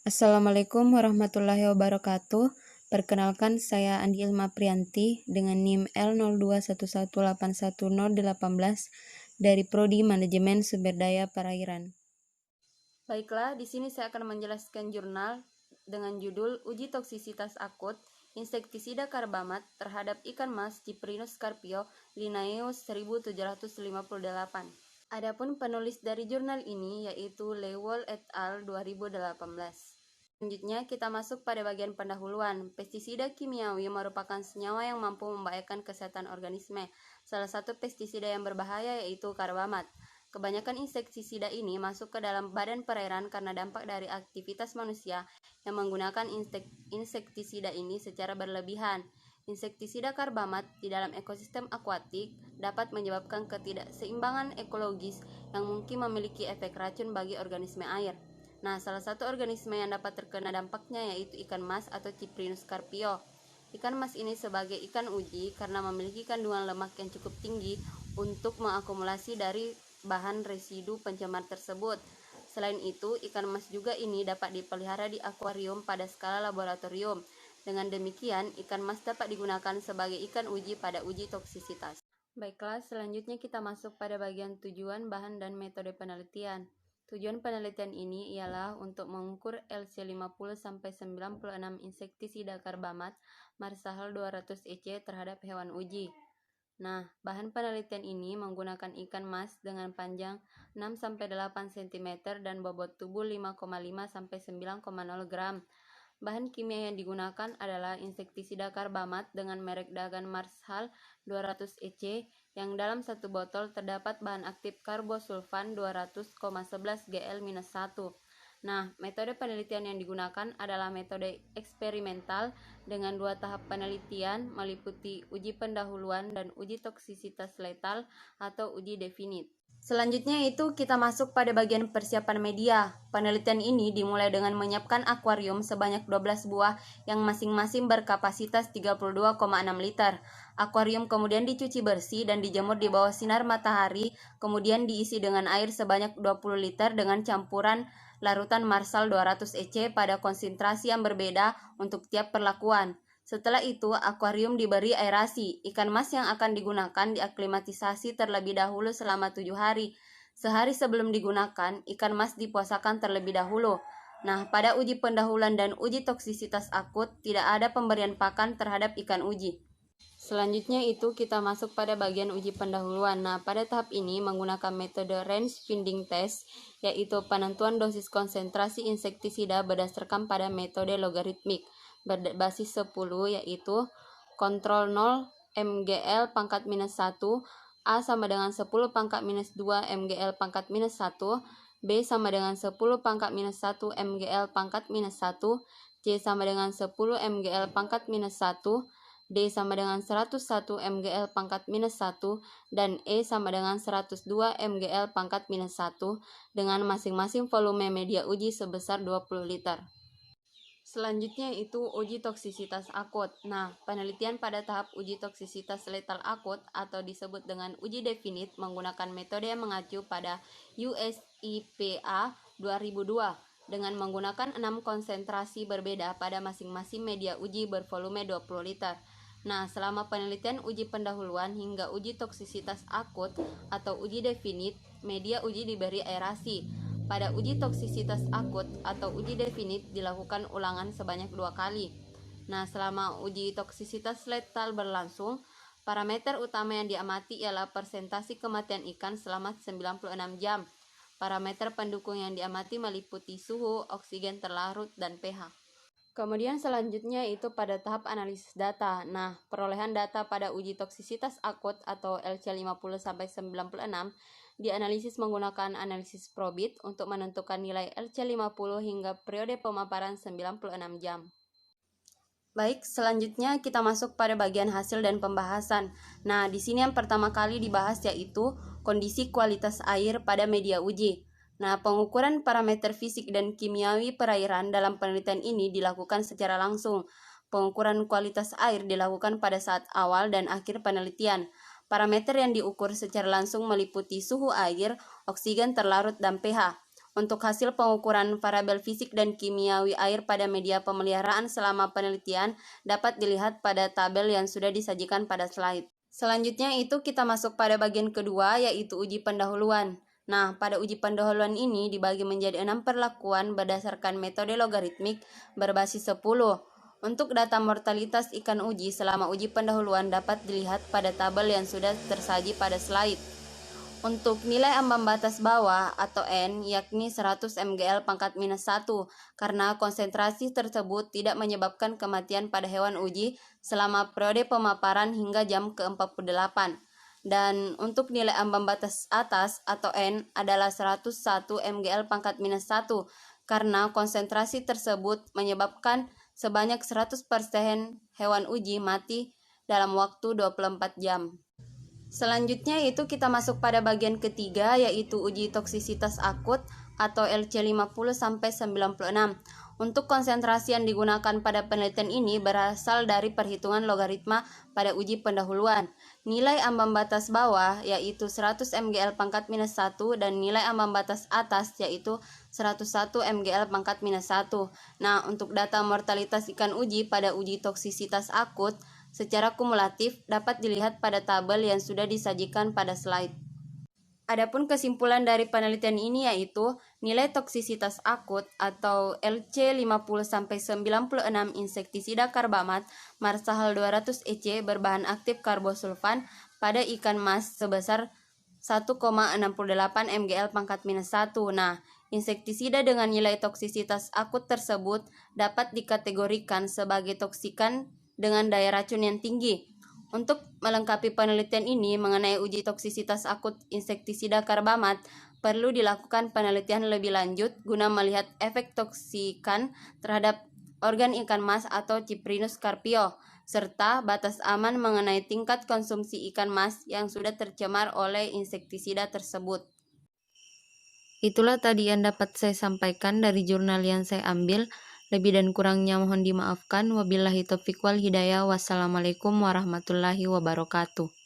Assalamualaikum warahmatullahi wabarakatuh. Perkenalkan, saya Andi Ilma Prianti dengan NIM L0211811018 dari Prodi Manajemen Sumber Daya Perairan. Baiklah, di sini saya akan menjelaskan jurnal dengan judul Uji Toksisitas Akut Insektisida Karbamat terhadap ikan mas Cyprinus carpio Linnaeus 1758. Adapun penulis dari jurnal ini yaitu Lewol et al. 2018. Selanjutnya kita masuk pada bagian pendahuluan. Pestisida kimiawi merupakan senyawa yang mampu membahayakan kesehatan organisme. Salah satu pestisida yang berbahaya yaitu karbamat. Kebanyakan insektisida ini masuk ke dalam badan perairan karena dampak dari aktivitas manusia yang menggunakan insektisida ini secara berlebihan. Insektisida karbamat di dalam ekosistem akuatik dapat menyebabkan ketidakseimbangan ekologis yang mungkin memiliki efek racun bagi organisme air. Nah, salah satu organisme yang dapat terkena dampaknya yaitu ikan mas atau Cyprinus carpio. Ikan mas ini sebagai ikan uji karena memiliki kandungan lemak yang cukup tinggi untuk mengakumulasi dari bahan residu pencemar tersebut. Selain itu, ikan mas juga ini dapat dipelihara di akuarium pada skala laboratorium. Dengan demikian, ikan mas dapat digunakan sebagai ikan uji pada uji toksisitas. Baiklah, selanjutnya kita masuk pada bagian tujuan, bahan, dan metode penelitian. Tujuan penelitian ini ialah untuk mengukur LC50-96 insektisida karbamat Marsahal 200 EC terhadap hewan uji. Nah, bahan penelitian ini menggunakan ikan mas dengan panjang 6-8 cm dan bobot tubuh 5,5-9,0 gram. Bahan kimia yang digunakan adalah insektisida karbamat dengan merek dagan Marshall 200 EC yang dalam satu botol terdapat bahan aktif karbosulfan 200,11 Gl-1. Nah, metode penelitian yang digunakan adalah metode eksperimental dengan 2 tahap penelitian meliputi uji pendahuluan dan uji toksisitas letal atau uji definit. Selanjutnya itu kita masuk pada bagian persiapan media. Penelitian ini dimulai dengan menyiapkan akuarium sebanyak 12 buah yang masing-masing berkapasitas 32,6 liter. Akuarium kemudian dicuci bersih dan dijemur di bawah sinar matahari, kemudian diisi dengan air sebanyak 20 liter dengan campuran larutan Marshall 200 EC pada konsentrasi yang berbeda untuk tiap perlakuan. Setelah itu, akuarium diberi aerasi. Ikan mas yang akan digunakan diaklimatisasi terlebih dahulu selama 7 hari. Sehari sebelum digunakan, ikan mas dipuasakan terlebih dahulu. Nah, pada uji pendahuluan dan uji toksisitas akut, tidak ada pemberian pakan terhadap ikan uji. Selanjutnya itu kita masuk pada bagian uji pendahuluan. Nah, pada tahap ini menggunakan metode range finding test, yaitu penentuan dosis konsentrasi insektisida berdasarkan pada metode logaritmik berbasis 10, yaitu kontrol 0 mgl pangkat minus 1, A sama dengan 10 pangkat minus 2 mgl pangkat minus 1, B sama dengan 10 pangkat minus 1 mgl pangkat minus 1, C sama dengan 10 mgl pangkat minus 1, D sama dengan 101 mgl pangkat minus 1, dan E sama dengan 102 mgl pangkat minus 1 dengan masing-masing volume media uji sebesar 20 liter. Selanjutnya itu uji toksisitas akut. Nah, penelitian pada tahap uji toksisitas letal akut atau disebut dengan uji definit menggunakan metode yang mengacu pada USIPA 2002 dengan menggunakan 6 konsentrasi berbeda pada masing-masing media uji bervolume 20 liter. Nah, selama penelitian uji pendahuluan hingga uji toksisitas akut atau uji definit, media uji diberi aerasi. Pada uji toksisitas akut atau uji definit dilakukan ulangan sebanyak 2 kali. Nah, selama uji toksisitas letal berlangsung, parameter utama yang diamati ialah persentase kematian ikan selama 96 jam. Parameter pendukung yang diamati meliputi suhu, oksigen terlarut, dan pH. Kemudian selanjutnya itu pada tahap analisis data. Nah, perolehan data pada uji toksisitas akut atau LC50-96 dianalisis menggunakan analisis probit untuk menentukan nilai LC50 hingga periode pemaparan 96 jam. Baik, selanjutnya kita masuk pada bagian hasil dan pembahasan. Nah, di sini yang pertama kali dibahas yaitu kondisi kualitas air pada media uji. Nah, pengukuran parameter fisik dan kimiawi perairan dalam penelitian ini dilakukan secara langsung. Pengukuran kualitas air dilakukan pada saat awal dan akhir penelitian. Parameter yang diukur secara langsung meliputi suhu air, oksigen terlarut, dan pH. Untuk hasil pengukuran variabel fisik dan kimiawi air pada media pemeliharaan selama penelitian dapat dilihat pada tabel yang sudah disajikan pada slide. Selanjutnya itu kita masuk pada bagian kedua, yaitu uji pendahuluan. Nah, pada uji pendahuluan ini dibagi menjadi 6 perlakuan berdasarkan metode logaritmik berbasis 10. Untuk data mortalitas ikan uji selama uji pendahuluan dapat dilihat pada tabel yang sudah tersaji pada slide. Untuk nilai ambang batas bawah atau N yakni 100 mgl pangkat minus 1 karena konsentrasi tersebut tidak menyebabkan kematian pada hewan uji selama periode pemaparan hingga jam ke-48. Dan untuk nilai ambang batas atas atau N adalah 101 mgl pangkat minus 1 karena konsentrasi tersebut menyebabkan sebanyak 100% hewan uji mati dalam waktu 24 jam. Selanjutnya itu kita masuk pada bagian ketiga, yaitu uji toksisitas akut atau LC50-96. Untuk konsentrasi yang digunakan pada penelitian ini berasal dari perhitungan logaritma pada uji pendahuluan. Nilai ambang batas bawah yaitu 100 mgl pangkat minus 1 dan nilai ambang batas atas yaitu 101 mgl pangkat minus 1. Nah, untuk data mortalitas ikan uji pada uji toksisitas akut secara kumulatif dapat dilihat pada tabel yang sudah disajikan pada slide. Adapun kesimpulan dari penelitian ini yaitu nilai toksisitas akut atau LC50-96 insektisida karbamat Marsahal 200 EC berbahan aktif karbosulfan pada ikan mas sebesar 1,68 mgl pangkat minus 1. Nah, insektisida dengan nilai toksisitas akut tersebut dapat dikategorikan sebagai toksikan dengan daya racun yang tinggi. Untuk melengkapi penelitian ini mengenai uji toksisitas akut insektisida karbamat, perlu dilakukan penelitian lebih lanjut guna melihat efek toksikan terhadap organ ikan mas atau Cyprinus carpio, serta batas aman mengenai tingkat konsumsi ikan mas yang sudah tercemar oleh insektisida tersebut. Itulah tadi yang dapat saya sampaikan dari jurnal yang saya ambil. Lebih dan kurangnya mohon dimaafkan. Wabillahi taufiq wal hidayah. Wassalamualaikum warahmatullahi wabarakatuh.